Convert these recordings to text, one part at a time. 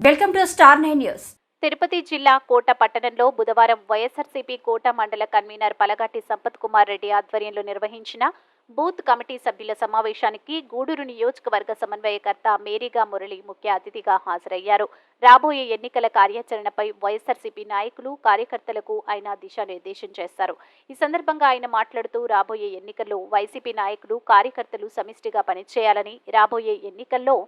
Welcome to star 9 news. Tirupati జిల్లా కోట పట్టణంలో బుధవారం వైఎస్ఆర్సీపీ కోట మండల కన్వీనర్ పలగాటి సంపత్ కుమార్ రెడ్డి ఆధ్వర్యంలో నిర్వహించిన బూత్ కమిటీ సభ్యుల సమావేశానికి గూడూరు నియోజకవర్గ సమన్వయకర్త మేరీగా మురళి ముఖ్య అతిథిగా హాజరయ్యారు. రాబోయే ఎన్నికల కార్యాచరణపై వైఎస్ఆర్సీపీ నాయకులు, కార్యకర్తలకు ఆయన దిశానిర్దేశం చేశారు. ఈ సందర్భంగా ఆయన మాట్లాడుతూ రాబోయే ఎన్నికల్లో వైసీపీ నాయకులు, కార్యకర్తలు సమిష్టిగా పనిచేయాలని, రాబోయే ఎన్నికల్లో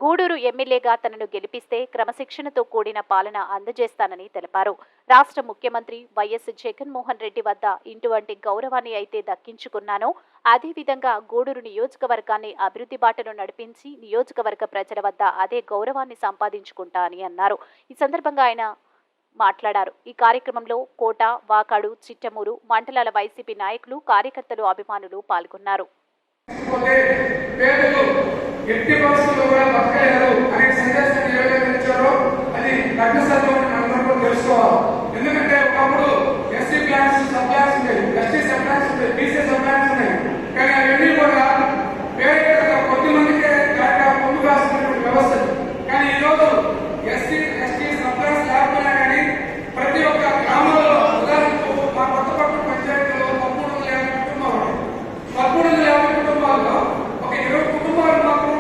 గూడూరు ఎమ్మెల్యేగా తనను గెలిపిస్తే క్రమశిక్షణతో కూడిన పాలన అందజేస్తానని తెలిపారు. రాష్ట్ర ముఖ్యమంత్రి వైఎస్ జగన్మోహన్ రెడ్డి వద్ద ఇటువంటి గౌరవాన్ని అయితే దక్కించుకున్నానో అదేవిధంగా గూడూరు నియోజకవర్గాన్ని అభివృద్ధి బాటను నడిపించి నియోజకవర్గ ప్రజల వద్ద అదే గౌరవాన్ని సంపాదించుకుంటా అని అన్నారు. ఈ సందర్భంగా ఆయన మాట్లాడారు. ఈ కార్యక్రమంలో కోట, వాకాడు, చిట్టమూరు మండలాల వైసీపీ నాయకులు, కార్యకర్తలు, అభిమానులు పాల్గొన్నారు. ఎట్టి పరిస్థితుల్లో కూడా బతకలేరు అనే సందేశాన్ని ఏదైతే ఇచ్చారో అది లగ్న సత్యం అందరూ తెలుసుకోవాలి. ఎందుకంటే ఒకప్పుడు ఎస్సీ ప్లాన్స్, సబ్ ప్లాన్స్ ఉన్నాయి, ఎస్టీ సబ్ ప్లాన్స్ ఉన్నాయి, బీసీ సబ్ ప్లాన్స్ ఉన్నాయి. కానీ అవన్నీ కూడా వేరే కొద్ది మందికే ముందు కాస్తున్నటువంటి వ్యవస్థ. కానీ ఈరోజు ఎస్సీ, ఎస్టీ సబ్ ప్లాన్స్ లేకపోయినా కానీ ప్రతి ఒక్క గ్రామంలో ఉదాహరణకు మా కొత్తపట్నం పంచాయతీలో 1350 కుటుంబాలు, 1350 కుటుంబాల్లో ఒక 20 కుటుంబాలు మాకు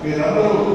మీరందరూ